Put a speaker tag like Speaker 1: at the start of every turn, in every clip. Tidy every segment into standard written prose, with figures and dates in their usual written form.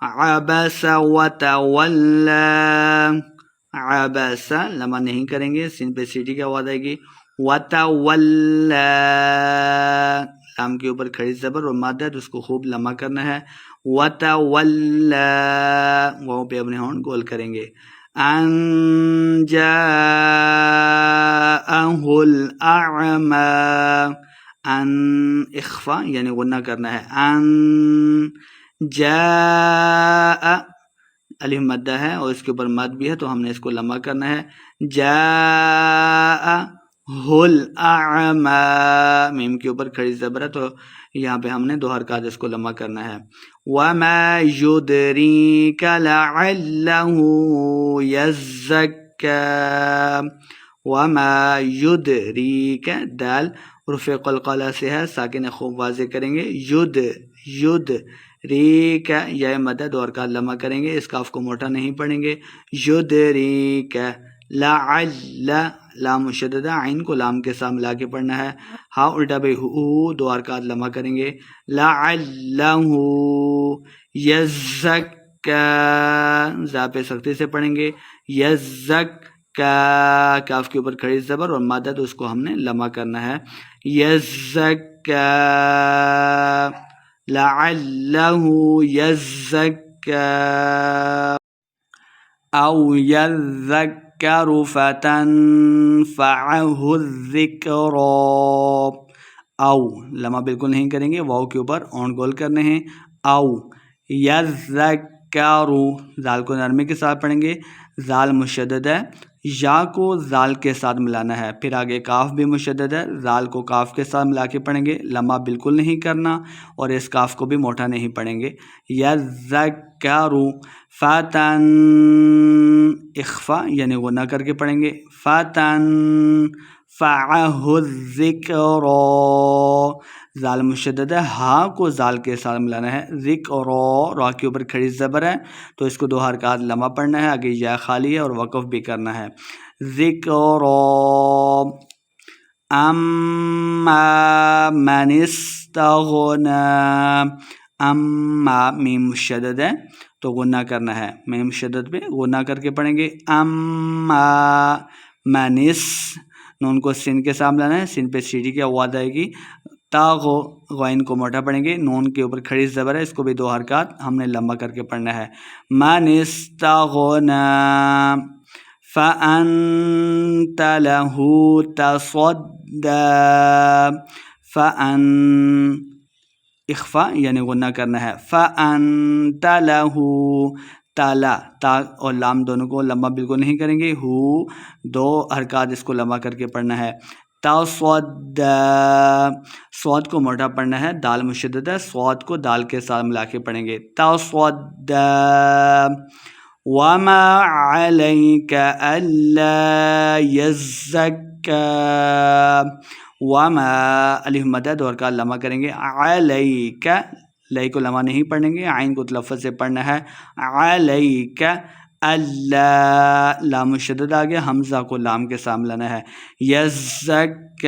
Speaker 1: عبس وتولى، عبس لما نہیں کریں گے، سین پہ سیٹی کی آواز آئے گی، وتولى لام کے اوپر کھڑی زبر اور مادہ ہے تو اس کو خوب لمبا کرنا ہے، وتولى واؤ پہ اپنے ہونٹ گول کریں گے، ان جاءه الاعمى، ان اخفا یعنی غنہ کرنا ہے، ان جاء الف مدہ ہے اور اس کے اوپر مد بھی ہے تو ہم نے اس کو لمبا کرنا ہے، جاء ہل اعمی، میم کے اوپر کھڑی زبر ہے تو یہاں پہ ہم نے دو حرکات اس کو لمبا کرنا ہے، وما یدریک لعلہ یزکی، وما یدریک دال رفع قلقلہ سے ہے، ساکن خوب واضح کریں گے، ید ریک یا مدد دو حرکات لمبا کریں گے، اس کاف کو موٹا نہیں پڑھیں گے، یدریک لعل لام مشددہ، عین کو لام کے ساتھ ملا کے پڑھنا ہے، ہاں الٹا بے ہو دو حرکات لمبا کریں گے، لعلہ یزکی زا پہ سختی سے پڑھیں گے، یزکی کاف کے اوپر کھڑی زبر اور مادہ تو اس کو ہم نے لمبا کرنا ہے، یزکی لعلہ یزکی او یذکر فتنفعہ الذکری، او لمحہ بالکل نہیں کریں گے، واؤ کے اوپر اونٹ گول کرنے ہیں، او یذکر زال کو نرمی کے ساتھ پڑھیں گے، زال مشدد ہے، یا کو زال کے ساتھ ملانا ہے، پھر آگے کاف بھی مشدد ہے، زال کو کاف کے ساتھ ملا کے پڑھیں گے، لمحہ بالکل نہیں کرنا اور اس کاف کو بھی موٹا نہیں پڑھیں گے، یذکر فتن اخفا یعنی غنہ کر کے پڑھیں گے، فتن فعہ الذکر، زال مشدد ہے، ہاں کو زال کے ساتھ ملانا ہے، ذکر را کے اوپر کھڑی زبر ہے تو اس کو دو حرکات لمبا پڑھنا ہے، آگے یا خالی ہے اور وقف بھی کرنا ہے، ذکر اما من استغنی، اما میم مشدد ہے تو غنہ کرنا ہے، میم شدد پہ غنہ کر کے پڑھیں گے، اما منس نون کو سین کے ساتھ لانا ہے، سین پہ سیڑھی کی آواز آئے گی، تاغو غین کو موٹا پڑھیں گے، نون کے اوپر کھڑی زبر ہے اس کو بھی دو حرکات ہم نے لمبا کر کے پڑھنا ہے، من استغنی فأنت له تصدی، فأن اخفا یعنی غنہ کرنا ہے، فأنت له تالا تا اور لام دونوں کو لمبا بالکل نہیں کریں گے، ہو دو حرکات اس کو لمبا کر کے پڑھنا ہے، تصدی صاد کو موٹا پڑھنا ہے، دال مشدد ہے، صاد کو دال کے ساتھ ملا کے پڑھیں گے، تصدی وما علیک الا یزکی، وما الف مدد اور کا لمحہ کریں گے، علیک لئی کو لمحہ نہیں پڑھیں گے، عین کو تلفظ سے پڑھنا ہے، علیک اللہ لام مشدد آ گیا، حمزہ کو لام کے ساتھ ملانا ہے، یزکی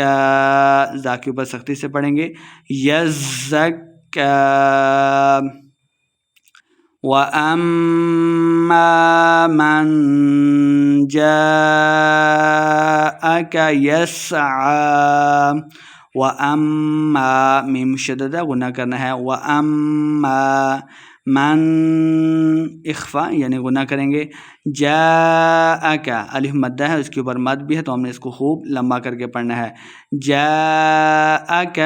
Speaker 1: زا کے اوپر سختی سے پڑھیں گے، یزکی وَأَمَّا مَنْ جَاءَكَ يَسْعَى، وَأَمَّا میم شدد غنہ کرنا ہے، وَأَمَّا من اخفا یعنی غنہ کریں گے، جاءک الف مدہ ہے اس کے اوپر مد بھی ہے تو ہم نے اس کو خوب لمبا کر کے پڑھنا ہے، جاءک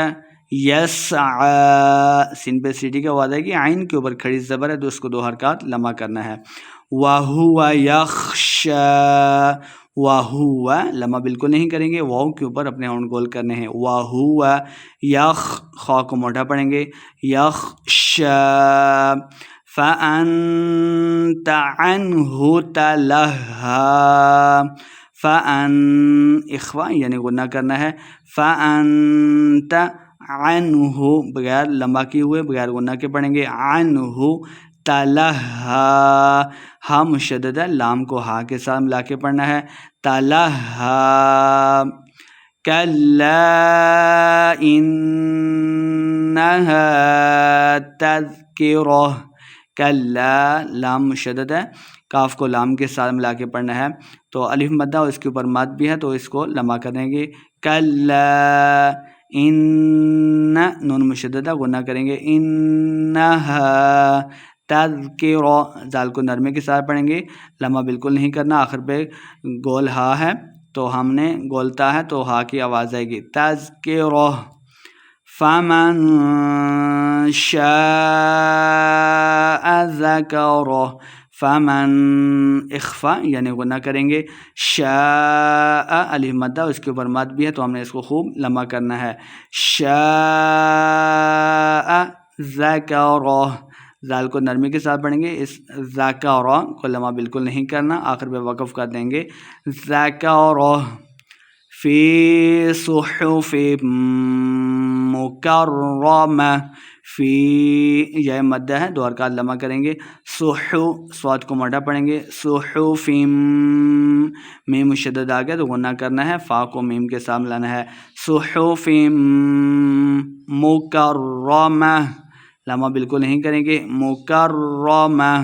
Speaker 1: یسعی سین پہ سیٹی کی آواز آئے گی، عین کے اوپر کھڑی زبر ہے تو اس کو دو حرکات لمبا کرنا ہے، وَهُوَ يَخْشَى، وَهُوَ لمبا بالکل نہیں کریں گے، واؤ کے اوپر اپنے ہونٹ گول کرنے ہیں، وَهُوَ خا کو موٹا پڑھیں گے، يَخْشَى فَأَنْتَ عَنْهُ تَلَهَّى، فَأَن اخوا یعنی غنہ کرنا ہے، فَأَنْتَ عَنْهُ بغیر لمبا کیے ہوئے بغیر غنہ کے پڑھیں گے، عَنْهُ تَلَهَّى ہا مشدد ہے، لام کو ہا کے ساتھ ملا کے پڑھنا ہے، تَلَهَّى کَلَّا إِنَّهَا تَذْكِرَةٌ، کلا، لام مشدد ہے، کاف کو لام کے ساتھ ملا کے پڑھنا ہے، تو الف مدہ اور اس کے اوپر مد بھی ہے تو اس کو لمبا کریں گے، کلا ان، نون مشدد ہے، غنہ کریں گے، انہا تذکرہ، زال کو نرمے کے ساتھ پڑھیں گے، لمبا بالکل نہیں کرنا، آخر پہ گول ہا ہے تو ہم نے گولتا ہے تو ہا کی آواز آئے گی، تذکرہ، فمن شاء ذکرہ، فمن، اخفا یعنی غنہ کریں گے، شاء الف مدہ، اس کے اوپر مد بھی ہے تو ہم نے اس کو خوب لمبا کرنا ہے، شاء ذکرہ، زال کو نرمی کے ساتھ پڑھیں گے، اس ذکرہ کو لمبا بالکل نہیں کرنا، آخر پہ وقف کر دیں گے، ذکرہ، فی صحف مکرمہ، فی یہ مدہ ہے، دو حرکات لمبا کریں گے، صاد کو موٹا پڑھیں گے، صحف، میم مشدد آ گیا تو غنہ کرنا ہے، فا کو میم کے ساتھ ملانا ہے، صحف مکرمہ، لمبا بالکل نہیں کریں گے، مکرمہ۔